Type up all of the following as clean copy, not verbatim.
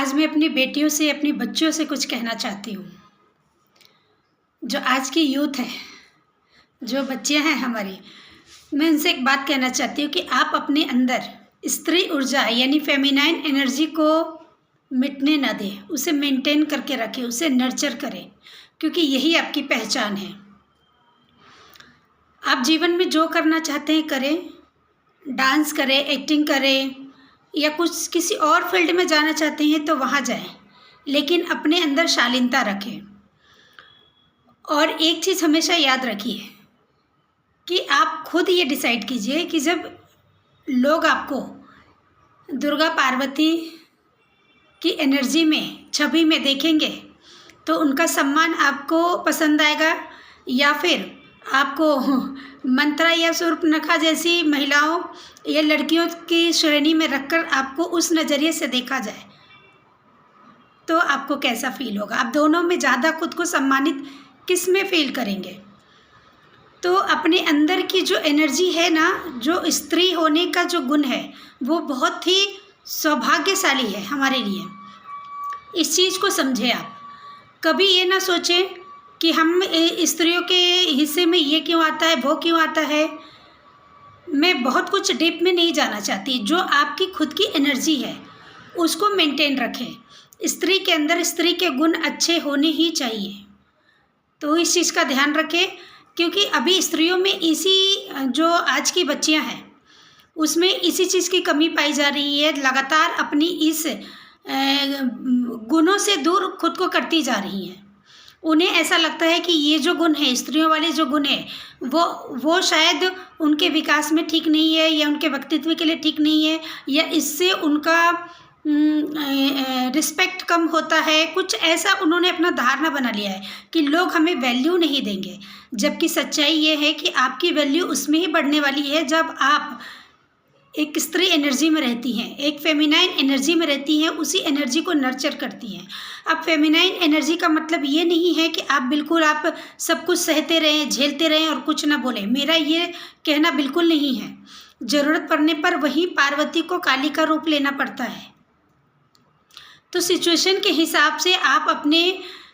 आज मैं अपनी बेटियों से, अपनी बच्चियों से कुछ कहना चाहती हूँ। जो आज की यूथ है, जो बच्चियाँ हैं हमारी, मैं उनसे एक बात कहना चाहती हूँ कि आप अपने अंदर स्त्री ऊर्जा यानी फेमिनाइन एनर्जी को मिटने ना दें, उसे मेंटेन करके रखें, उसे नर्चर करें, क्योंकि यही आपकी पहचान है। आप जीवन में जो करना चाहते हैं करें, डांस करें, एक्टिंग करें, या कुछ किसी और फील्ड में जाना चाहते हैं तो वहाँ जाएं, लेकिन अपने अंदर शालीनता रखें। और एक चीज़ हमेशा याद रखिए कि आप खुद ये डिसाइड कीजिए कि जब लोग आपको दुर्गा पार्वती की एनर्जी में, छवि में देखेंगे तो उनका सम्मान आपको पसंद आएगा, या फिर आपको मंत्रा या शूर्पणखा जैसी महिलाओं या लड़कियों की श्रेणी में रखकर आपको उस नज़रिए से देखा जाए तो आपको कैसा फील होगा? आप दोनों में ज़्यादा खुद को सम्मानित किस में फील करेंगे? तो अपने अंदर की जो एनर्जी है ना, जो स्त्री होने का जो गुण है, वो बहुत ही सौभाग्यशाली है हमारे लिए। इस चीज़ को समझें आप। कभी ये ना सोचें कि हम स्त्रियों के हिस्से में ये क्यों आता है, वो क्यों आता है। मैं बहुत कुछ डीप में नहीं जाना चाहती। जो आपकी खुद की एनर्जी है उसको मेंटेन रखें। स्त्री के अंदर स्त्री के गुण अच्छे होने ही चाहिए, तो इस चीज़ का ध्यान रखें, क्योंकि अभी स्त्रियों में इसी, जो आज की बच्चियां हैं उसमें इसी चीज़ की कमी पाई जा रही है। लगातार अपनी इस गुणों से दूर खुद को करती जा रही हैं। उन्हें ऐसा लगता है कि ये जो गुण है, स्त्रियों वाले जो गुण है, वो शायद उनके विकास में ठीक नहीं है, या उनके व्यक्तित्व के लिए ठीक नहीं है, या इससे उनका रिस्पेक्ट कम होता है। कुछ ऐसा उन्होंने अपना धारणा बना लिया है कि लोग हमें वैल्यू नहीं देंगे, जबकि सच्चाई ये है कि आपकी वैल्यू उसमें ही बढ़ने वाली है जब आप एक स्त्री एनर्जी में रहती हैं, एक फेमिनाइन एनर्जी में रहती हैं, उसी एनर्जी को नर्चर करती हैं। अब फेमिनाइन एनर्जी का मतलब ये नहीं है कि आप बिल्कुल आप सब कुछ सहते रहें, झेलते रहें और कुछ ना बोलें। मेरा ये कहना बिल्कुल नहीं है। ज़रूरत पड़ने पर वहीं पार्वती को काली का रूप लेना पड़ता है। तो सिचुएशन के हिसाब से आप अपने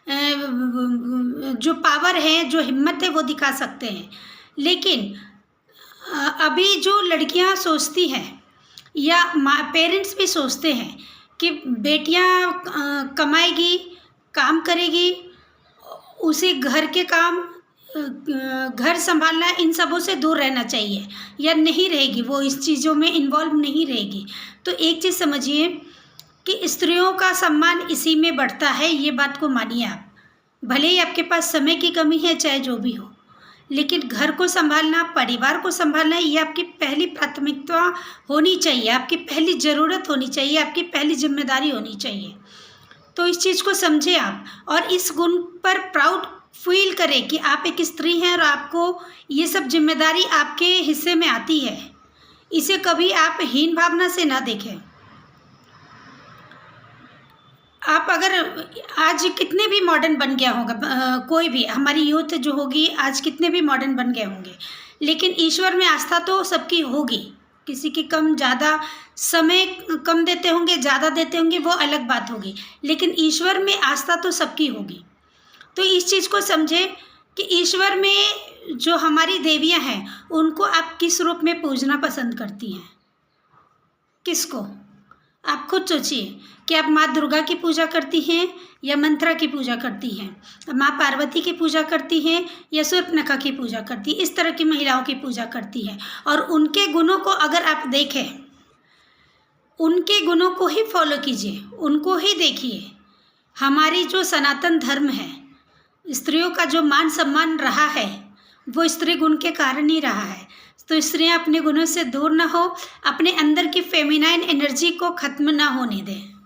जो पावर है, जो हिम्मत है, वो दिखा सकते हैं। लेकिन अभी जो लड़कियां सोचती हैं, या पेरेंट्स भी सोचते हैं कि बेटियां कमाएगी, काम करेगी, उसे घर के काम, घर संभालना, इन सबों से दूर रहना चाहिए, या नहीं रहेगी, वो इस चीज़ों में इन्वॉल्व नहीं रहेगी। तो एक चीज़ समझिए कि स्त्रियों का सम्मान इसी में बढ़ता है। ये बात को मानिए आप। भले ही आपके पास समय की कमी है, चाहे जो भी हो, लेकिन घर को संभालना, परिवार को संभालना, ये आपकी पहली प्राथमिकता होनी चाहिए, आपकी पहली ज़रूरत होनी चाहिए, आपकी पहली जिम्मेदारी होनी चाहिए। तो इस चीज़ को समझें आप, और इस गुण पर प्राउड फील करें कि आप एक स्त्री हैं और आपको ये सब जिम्मेदारी आपके हिस्से में आती है। इसे कभी आप हीन भावना से ना देखें। आप अगर आज कितने भी मॉडर्न बन गया होगा, कोई भी हमारी यूथ जो होगी आज कितने भी मॉडर्न बन गए होंगे, लेकिन ईश्वर में आस्था तो सबकी होगी। किसी की कम ज़्यादा, समय कम देते होंगे, ज़्यादा देते होंगे, वो अलग बात होगी, लेकिन ईश्वर में आस्था तो सबकी होगी। तो इस चीज़ को समझें कि ईश्वर में जो हमारी देवियाँ हैं, उनको आप किस रूप में पूजना पसंद करती हैं? किसको? आप खुद सोचिए कि आप माँ दुर्गा की पूजा करती हैं या मंत्रा की पूजा करती हैं, माँ पार्वती की पूजा करती हैं या शूर्पणखा की पूजा करती हैं। इस तरह की महिलाओं की पूजा करती हैं, और उनके गुणों को अगर आप देखें, उनके गुणों को ही फॉलो कीजिए, उनको ही देखिए। हमारी जो सनातन धर्म है, स्त्रियों का जो मान सम्मान रहा है, वो स्त्री गुण के कारण ही रहा है। तो स्त्रियां अपने गुणों से दूर ना हो, अपने अंदर की फेमिनाइन एनर्जी को ख़त्म ना होने दें।